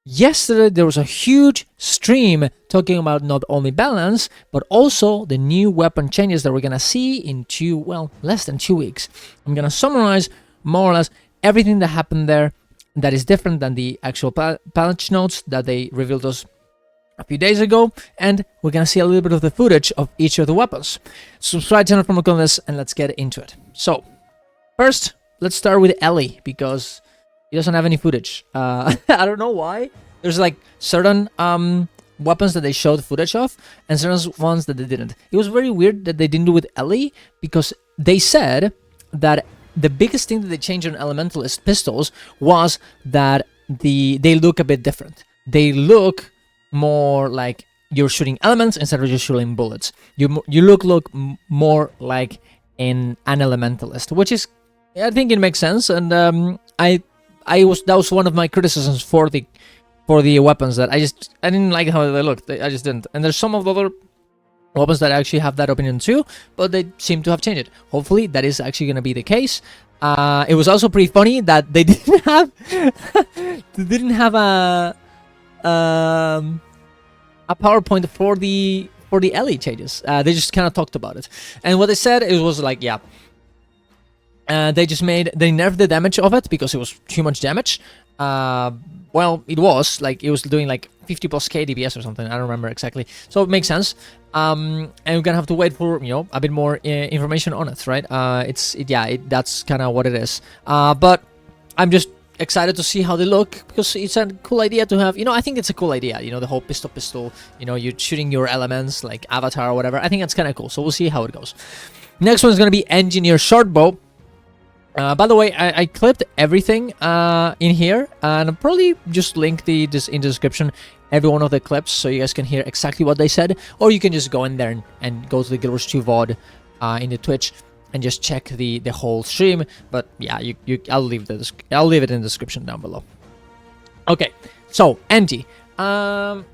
Yesterday, there was a huge stream talking about not only balance, but also the new weapon changes that we're going to see in less than 2 weeks. I'm going to summarize more or less everything that happened there that is different than the actual patch notes that they revealed us a few days ago, and we're going to see a little bit of the footage of each of the weapons. Subscribe to the channel for more content, and let's get into it. So, first, let's start with Ellie, because he doesn't have any footage. I don't know why. There's like certain weapons that they showed footage of, and certain ones that they didn't. It was very weird that they didn't do with Ellie, because they said that the biggest thing that they changed on Elementalist pistols was that they look a bit different. They look more like you're shooting elements instead of just shooting bullets. You look more like an Elementalist, which is, I think it makes sense, and that was one of my criticisms for the weapons, that I didn't like how they looked. I just didn't. And there's some of the other weapons that actually have that opinion too, but they seem to have changed it. Hopefully that is actually going to be the case. It was also pretty funny that they didn't have a PowerPoint for the Ellie changes. They just kind of talked about it, and what they said, it was like, yeah, they nerfed the damage of it because it was too much damage. Well, it was doing like 50 plus K DPS or something. I don't remember exactly, so it makes sense. And we're gonna have to wait for a bit more information on it, right? That's kind of what it is. But I'm just excited to see how they look, because it's a cool idea to have. I think it's a cool idea. The whole pistol. You're shooting your elements like Avatar or whatever. I think that's kind of cool. So we'll see how it goes. Next one is gonna be Engineer Shortbow. By the way, I clipped everything in here, and I'll probably just link this in the description, every one of the clips, so you guys can hear exactly what they said, or you can just go in there and go to the Guild Wars 2 VOD in the Twitch and just check the whole stream. But yeah, I'll leave it in the description down below. Okay, so Engie. The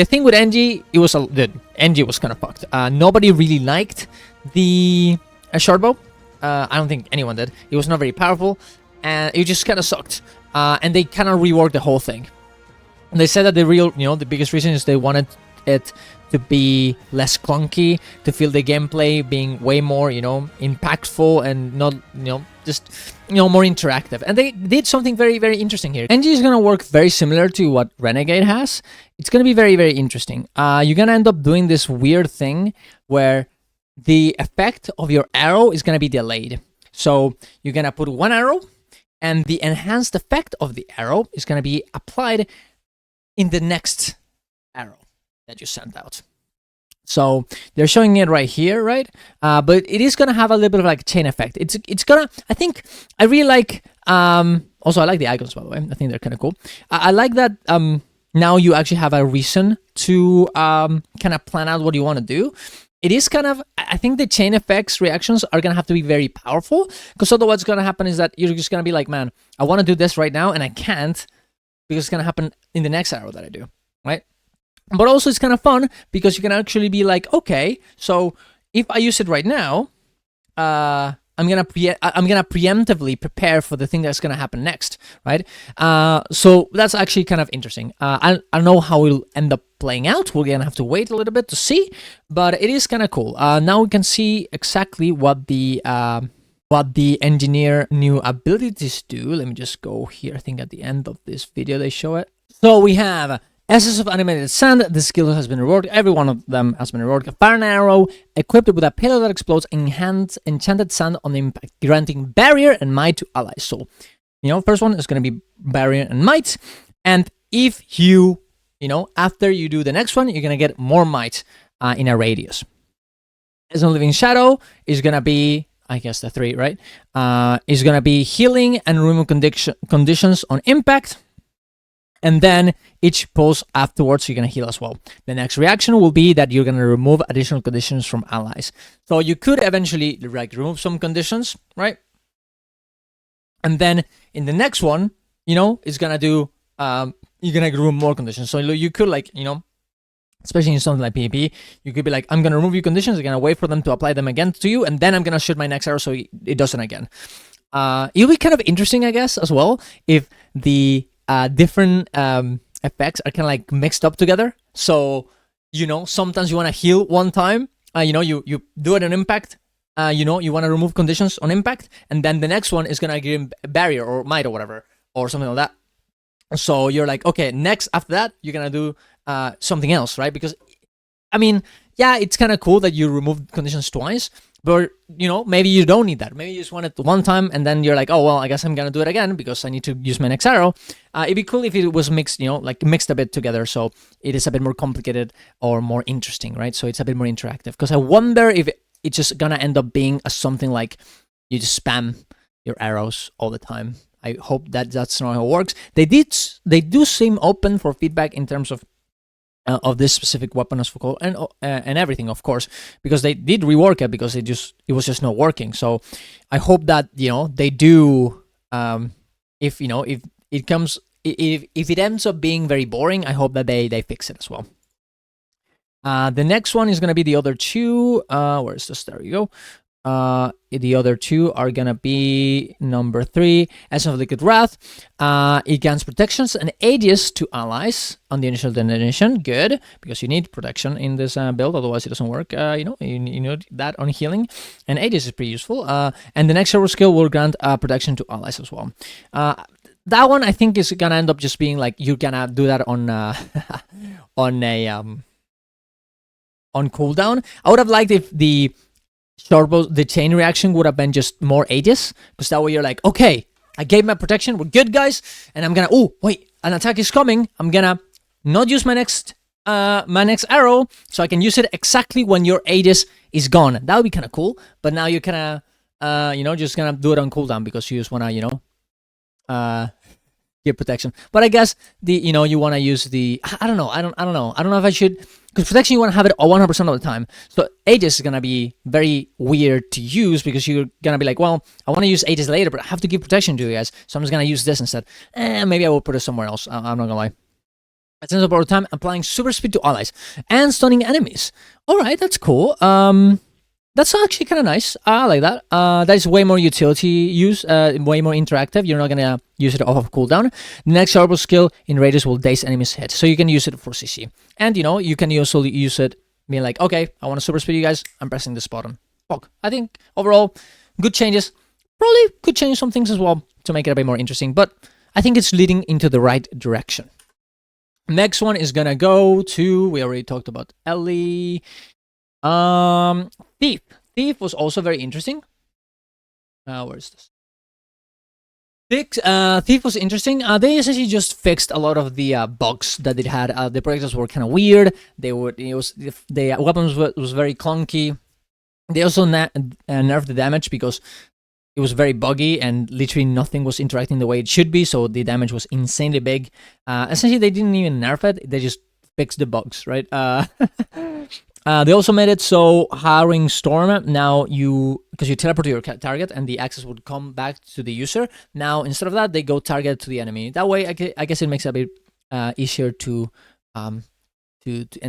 thing with Engie, Engie was kind of fucked. Nobody really liked the Shortbow. I don't think anyone did. It was not very powerful, and it just kind of sucked. And they kind of reworked the whole thing. And they said that the biggest reason is they wanted it to be less clunky, to feel the gameplay being way more, impactful, and not, just, more interactive. And they did something very, very interesting here. Engie is gonna work very similar to what Renegade has. It's gonna be very, very interesting. You're gonna end up doing this weird thing where the effect of your arrow is going to be delayed. So you're going to put one arrow, and the enhanced effect of the arrow is going to be applied in the next arrow that you sent out. So they're showing it right here, right? But it is going to have a little bit of like chain effect. It's going to, I really like, also I like the icons, by the way. I think they're kind of cool. I like that now you actually have a reason to kind of plan out what you want to do. It is kind of, I think the chain effects reactions are going to have to be very powerful, because otherwise what's going to happen is that you're just going to be like, man, I want to do this right now, and I can't, because it's going to happen in the next arrow that I do, right? But also it's kind of fun, because you can actually be like, okay, so if I use it right now, I'm gonna preemptively prepare for the thing that's gonna happen next, right? So that's actually kind of interesting. I don't know how it'll end up playing out. We're gonna have to wait a little bit to see, but it is kind of cool. Now we can see exactly what the engineer new abilities do. Let me just go here. I think at the end of this video they show it. So we have Essence of Animated Sand. The skill has been reworked. Every one of them has been reworked. Fire and arrow, equipped with a payload that explodes, enhanced enchanted sand on impact, granting barrier and might to allies. So, first one is going to be barrier and might. And if you, after you do the next one, you're going to get more might in a radius. As a living shadow is going to be, I guess the 3, right? Is going to be healing and remove conditions on impact. And then each pulse afterwards, you're going to heal as well. The next reaction will be that you're going to remove additional conditions from allies. So you could eventually remove some conditions, right? And then in the next one, it's going to do, you're going to remove more conditions. So you could especially in something like PvP, you could be like, I'm going to remove your conditions, I'm going to wait for them to apply them again to you, and then I'm going to shoot my next arrow so it doesn't again. It'll be kind of interesting, I guess, as well, if the different effects are kind of like mixed up together. So sometimes you want to heal one time. You do it on impact. You want to remove conditions on impact, and then the next one is gonna give him barrier or might or whatever or something like that. So you're like, okay, next after that you're gonna do something else, right? Because I mean, yeah, it's kind of cool that you remove conditions twice, but maybe you don't need that. Maybe you just want it one time, and then you're like, oh well, I guess I'm gonna do it again because I need to use my next arrow. It'd be cool if it was mixed, like mixed a bit together, so it is a bit more complicated or more interesting, right? So it's a bit more interactive. Because I wonder if it's just gonna end up being something like you just spam your arrows all the time. I hope that's not how it works. They do seem open for feedback in terms of this specific weapon as for and everything, of course, because they did rework it because it was just not working. So I hope that they do. If it ends up being very boring, I hope that they fix it as well. The next one is gonna be the other two. Where's this? There you go. The other two are gonna be number 3, Essence of Liquid Wrath. It grants protections and ages to allies on the initial detonation. Good, because you need protection in this build, otherwise it doesn't work. You need that on healing, and ages is pretty useful. And the next server skill will grant protection to allies as well. That one I think is gonna end up just being like you're gonna do that on on cooldown. I would have liked if the chain reaction would have been just more ages, because that way you're like, okay, I gave my protection, we're good, guys, and I'm gonna, oh wait, an attack is coming, I'm gonna not use my next arrow, so I can use it exactly when your ages is gone. That would be kind of cool. But now you're kind of just gonna do it on cooldown because you just wanna give protection. But I guess you want to use the, I don't know if I should, because protection you want to have it 100% of the time. So ages is gonna be very weird to use because you're gonna be like, well, I want to use ages later, but I have to give protection to you guys, so I'm just gonna use this instead. Maybe I will put it somewhere else. I'm not gonna lie. At the end of the time, applying super speed to allies and stunning enemies. All right, that's cool. That's actually kind of nice. I like that. That is way more utility use, way more interactive. You're not gonna use it off of cooldown. The next powerful skill in radius will daze enemies' hit, so you can use it for CC. And you can also use it being like, okay, I want to super speed you guys. I'm pressing this button. Fuck. I think overall, good changes. Probably could change some things as well to make it a bit more interesting, but I think it's leading into the right direction. Next one is gonna go to, we already talked about Ellie. Thief. Thief was also very interesting. Where's this? Thief was interesting. They essentially just fixed a lot of the bugs that it had. The projectiles were kind of weird. The weapons was very clunky. They also nerfed the damage because it was very buggy and literally nothing was interacting the way it should be. So the damage was insanely big. Essentially, they didn't even nerf it. They just fixed the bugs, right? They also made it so Harrowing Storm, now because you teleport to your target and the access would come back to the user, now instead of that, they go target to the enemy. That way, I guess it makes it a bit easier to and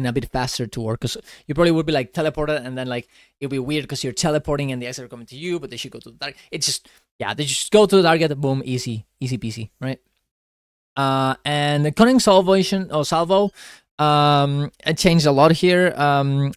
a bit faster to work, because you probably would be like teleported and then like it'd be weird because you're teleporting and the access are coming to you, but they should go to the target. It's just, yeah, they just go to the target, boom, easy peasy, right? And the Cunning Salvo, it changed a lot here.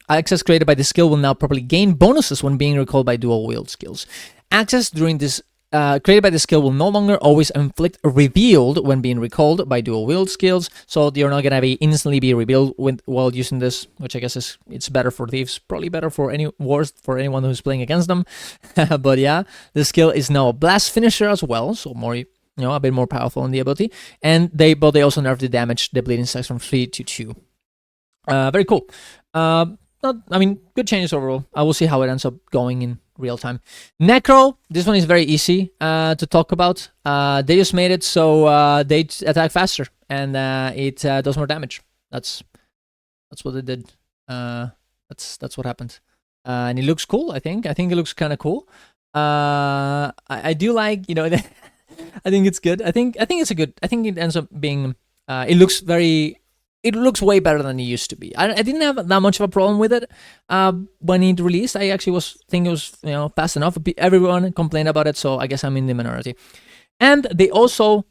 Access created by the skill will now properly gain bonuses when being recalled by dual wield skills. Access during this created by the skill will no longer always inflict revealed when being recalled by dual wield skills, so you're not gonna be instantly be revealed while using this, which I guess it's better for thieves, probably better for worse for anyone who's playing against them. But yeah, the skill is now a blast finisher as well, so more, a bit more powerful in the ability. And they also nerfed the damage, the bleeding stacks from 3 to 2. Very cool. Good changes overall. I will see how it ends up going in real time. Necro, this one is very easy to talk about. They just made it so they attack faster and it does more damage. That's what they did. That's what happened. And it looks cool, I think. I think it looks kind of cool. I do like, I think it's good. I think it's a good. I think it ends up being. It looks way better than it used to be. I didn't have that much of a problem with it when it released. I actually think it was fast enough. Everyone complained about it, so I guess I'm in the minority. And they also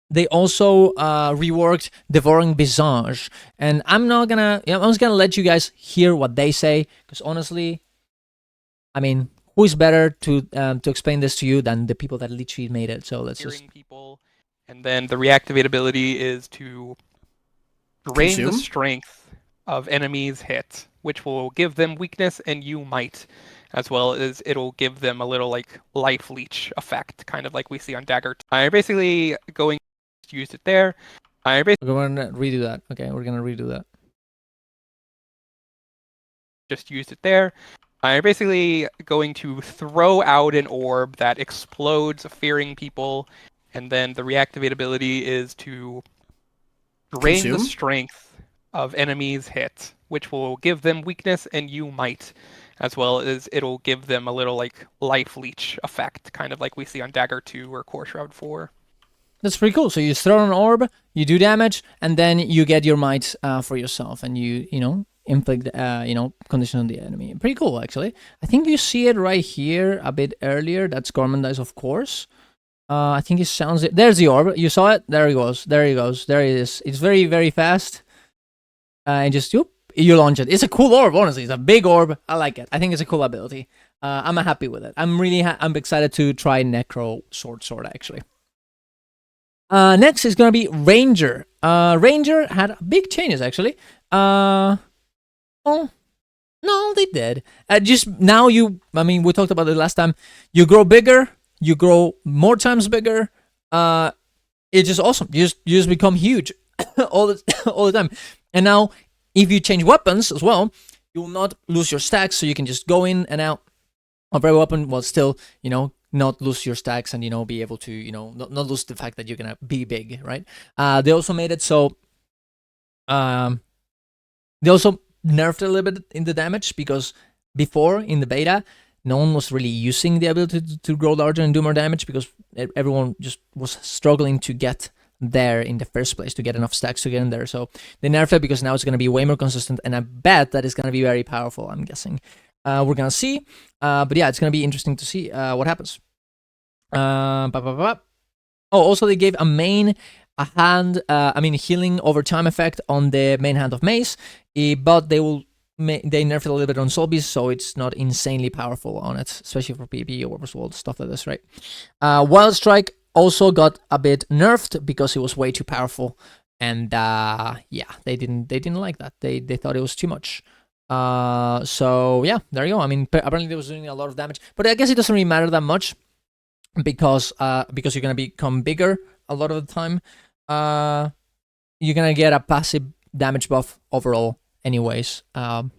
they also reworked Devouring Visage, and I'm not gonna. I'm just gonna let you guys hear what they say, because honestly, I mean, who is better to explain this to you than the people that literally made it? So let's just. People, and then the reactivate ability is to drain the Consume? strength of enemies hit, which will give them weakness and you might, as well as it'll give them a little like life leech effect, kind of like we see on Dagger. I'm basically going to use it there. We're gonna redo that. Okay, we're gonna redo that. Just used it there. I'm basically going to throw out an orb that explodes, fearing people, and then the reactivate ability is to drain Consume? the strength of enemies hit, which will give them weakness and you might, as well as it'll give them a little like life leech effect, kind of like we see on Dagger 2 or Core Shroud 4. That's pretty cool. So you just throw an orb, you do damage, and then you get your might for yourself, and you know, inflict condition on the enemy. Pretty cool, actually. I think you see it right here a bit earlier. That's Gormandize, of course. I think it sounds it. There's the orb. You saw it. There he goes. There he goes. There he is. It's very, very fast. And just you launch it. It's a cool orb. Honestly, it's a big orb. I like it. I think it's a cool ability. I'm happy with it. I'm really I'm excited to try Necro Sword actually. Next is gonna be Ranger. Ranger had big changes actually. Oh, no, they did. Just now I mean, we talked about it last time. You grow bigger. You grow more times bigger. It's just awesome. You just become huge all the time. And now, if you change weapons as well, you will not lose your stacks. So you can just go in and out of every weapon while still, not lose your stacks and be able to not lose the fact that you're gonna be big, right? They also made it so they also nerfed a little bit in the damage, because before in the beta no one was really using the ability to grow larger and do more damage, because everyone just was struggling to get there in the first place, to get enough stacks to get in there. So they nerfed it because now it's going to be way more consistent, and I bet that it's going to be very powerful, I'm guessing. We're going to see. But yeah, it's going to be interesting to see what happens. Oh, also they gave a hand, healing over time effect on the main hand of Mace, but they nerfed it a little bit on Soul Beast, so it's not insanely powerful on it, especially for PvP or Oversoul, stuff like this, right? Wild Strike also got a bit nerfed because it was way too powerful, and yeah, they didn't like that. They thought it was too much. So yeah, there you go. I mean, apparently they was doing a lot of damage, but I guess it doesn't really matter that much, because you're gonna become bigger a lot of the time. You're gonna get a passive damage buff overall anyways. So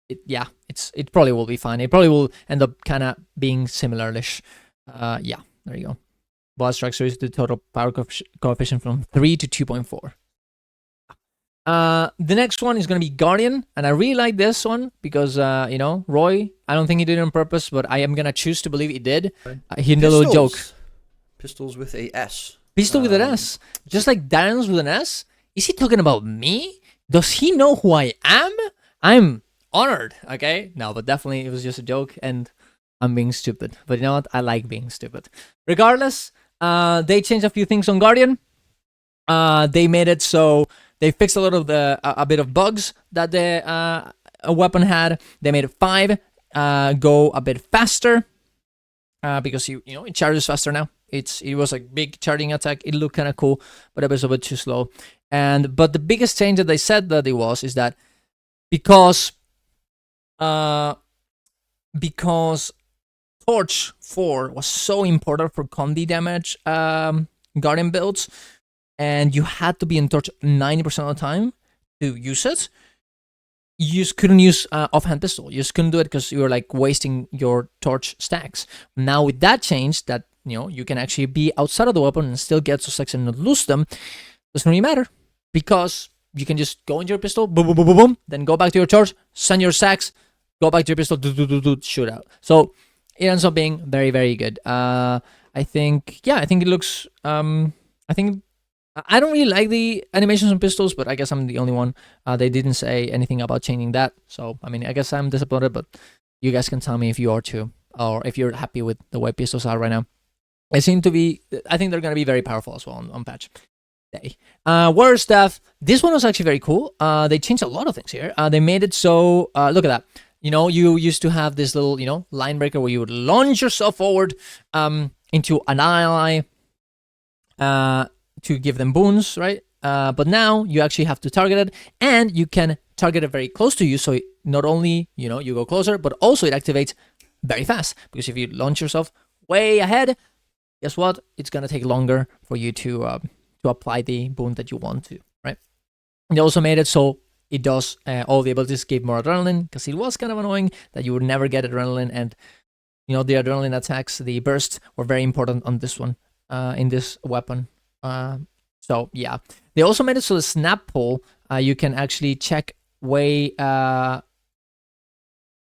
it probably will be fine. It probably will end up kind of being similar-ish. Yeah, there you go. Boss strikes raise the total power coefficient from 3 to 2.4. The next one is going to be Guardian, and I really like this one because, Roy, I don't think he did it on purpose, but I am going to choose to believe he did. He did a little joke. Pistols with a S. Pistol with an S. Just like Darren's with an S? Is he talking about me? Does he know who I am? I'm honored, okay? No, but definitely it was just a joke, and I'm being stupid. But you know what? I like being stupid. Regardless, they changed a few things on Guardian. They made it so they fixed a lot of a bit of bugs that the weapon had. They made 5 go a bit faster, because it charges faster now. It was a big charging attack. It looked kind of cool, but it was a bit too slow. But the biggest change that they said that it was is that because Torch 4 was so important for Condi damage Guardian builds, and you had to be in Torch 90% of the time to use it, you just couldn't use offhand pistol. You just couldn't do it because you were like wasting your Torch stacks. Now with that change, that you can actually be outside of the weapon and still get those stacks and not lose them, doesn't really matter, because you can just go into your pistol, boom, boom, boom, boom, boom, then go back to your Torch, send your stacks, go back to your pistol, shoot out. So it ends up being very, very good. I think it looks. I don't really like the animations on pistols, but I guess I'm the only one. They didn't say anything about changing that, so I mean, I guess I'm disappointed. But you guys can tell me if you are too, or if you're happy with the way pistols are right now. They seem to be. I think they're gonna be very powerful as well on patch day. Warrior staff. This one was actually very cool. They changed a lot of things here. They made it so. Look at that. You used to have this little, line breaker where you would launch yourself forward into an ally to give them boons, right? But now you actually have to target it, and you can target it very close to you. So not only you go closer, but also it activates very fast, because if you launch yourself way ahead, guess what? It's gonna take longer for you to apply the boon that you want to, right? They also made it so it does all the abilities give more adrenaline, because it was kind of annoying that you would never get adrenaline, and the adrenaline attacks, the bursts, were very important on this one, in this weapon. So yeah, they also made it so the snap pull, you can actually check way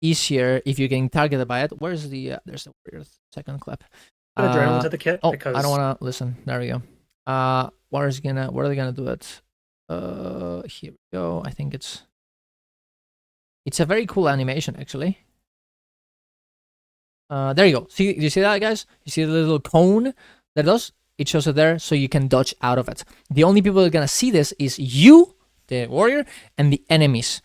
easier if you're getting targeted by it. Where's the there's the weird second clip. Adrenaline to the kit, Oh, because I don't want to listen. There we go. Where are they gonna do it? Here we go. I think it's a very cool animation, actually. There you go. See, you see that, guys? You see the little cone that it does? It shows it there, so you can dodge out of it. The only people that are gonna see this is you, the warrior, and the enemies,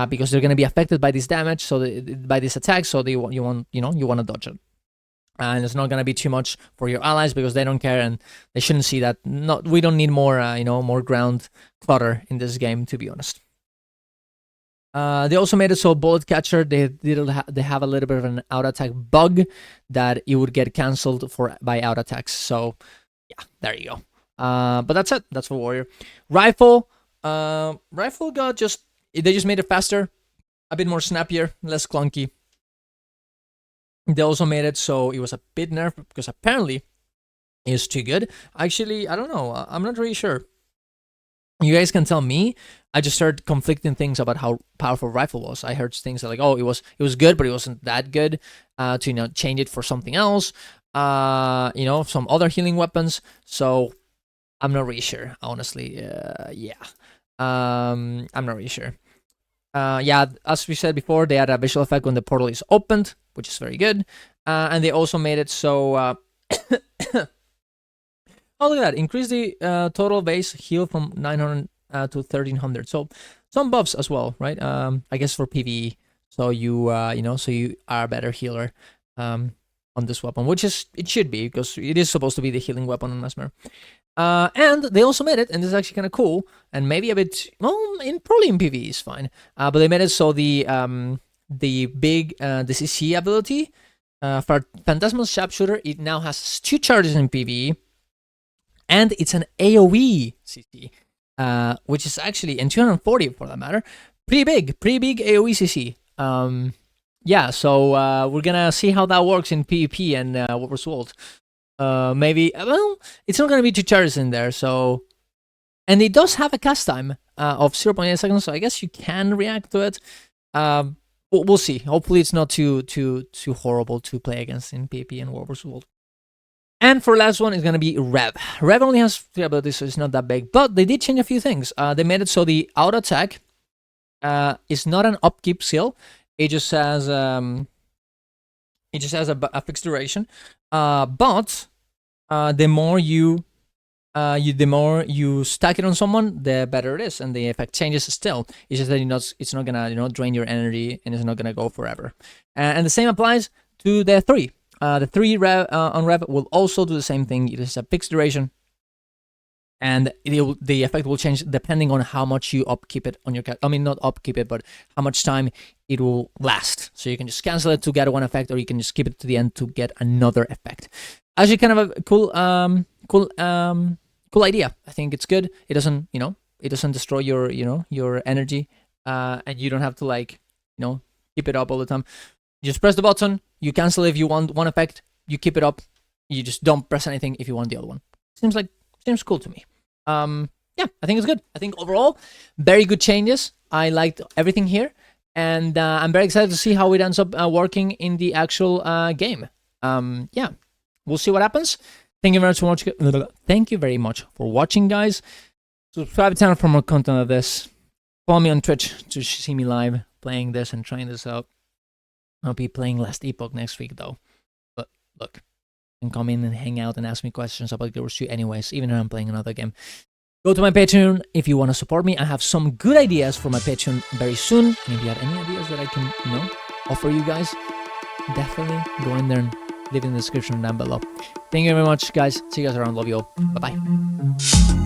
because they're gonna be affected by this damage, so by this attack. So you want to dodge it. And it's not gonna be too much for your allies, because they don't care and they shouldn't see that. We don't need more, more ground clutter in this game, to be honest. They also made it so bullet catcher, they have a little bit of an out attack bug that it would get cancelled by out attacks. So yeah, there you go. But that's it. That's for warrior. Rifle got they just made it faster, a bit more snappier, less clunky. They also made it so it was a bit nerfed, because apparently it's too good. Actually, I don't know. I'm not really sure. You guys can tell me. I just heard conflicting things about how powerful rifle was. I heard things like, oh, it was good, but it wasn't that good. To change it for something else. Some other healing weapons. So I'm not really sure, honestly. Yeah. I'm not really sure. Yeah, as we said before, they had a visual effect when the portal is opened, which is very good. And they also made it so oh, look at that. Increase the total base heal from 900 to 1300. So some buffs as well, right? I guess for PvE. So you are a better healer on this weapon, which it should be, because it is supposed to be the healing weapon on Mesmer. And they also made it, and this is actually kind of cool, and maybe a bit, probably in PvE is fine. But they made it so the CC ability for Phantasmal Sharpshooter, it now has 2 charges in PvE. And it's an AoE CC, which is actually, and 240 for that matter, pretty big AoE CC. Yeah, so we're gonna see how that works in PvP and what result. Maybe, it's not gonna be 2 charges in there, so. And it does have a cast time of 0.8 seconds, so I guess you can react to it. We'll see. Hopefully it's not too horrible to play against in PvP and War vs. World. And for last one is going to be Rev. Rev only has 3 abilities, so it's not that big. But they did change a few things. They made it so the auto attack is not an upkeep skill. It just has a fixed duration. But the more you stack it on someone, the better it is, and the effect changes still. It's just that it's not gonna drain your energy, and it's not gonna go forever. And the same applies to the 3. The 3 on Rev will also do the same thing. It is a fixed duration, and the effect will change depending on how much you upkeep it on your cat. I mean, not upkeep it, but how much time it will last. So you can just cancel it to get one effect, or you can just keep it to the end to get another effect. Actually, kind of a cool idea. I think it's good. It doesn't, it doesn't destroy your energy, and you don't have to keep it up all the time. You just press the button, you cancel if you want one effect, you keep it up, you just don't press anything if you want the other one. Seems cool to me. Yeah, I think it's good. I think overall, very good changes. I liked everything here, and I'm very excited to see how it ends up working in the actual game. Yeah, we'll see what happens. Thank you very much for watching. Thank you very much for watching, guys. Subscribe to the channel for more content of this. Follow me on Twitch to see me live playing this and trying this out. I'll be playing Last Epoch next week, though. But look, and come in and hang out and ask me questions about Guild Wars 2 anyways, even if I'm playing another game. Go to my Patreon if you want to support me. I have some good ideas for my Patreon very soon. And if you have any ideas that I can, offer you guys, definitely go in there and leave in the description down below. Thank you very much, guys. See you guys around. Love you all. Bye-bye.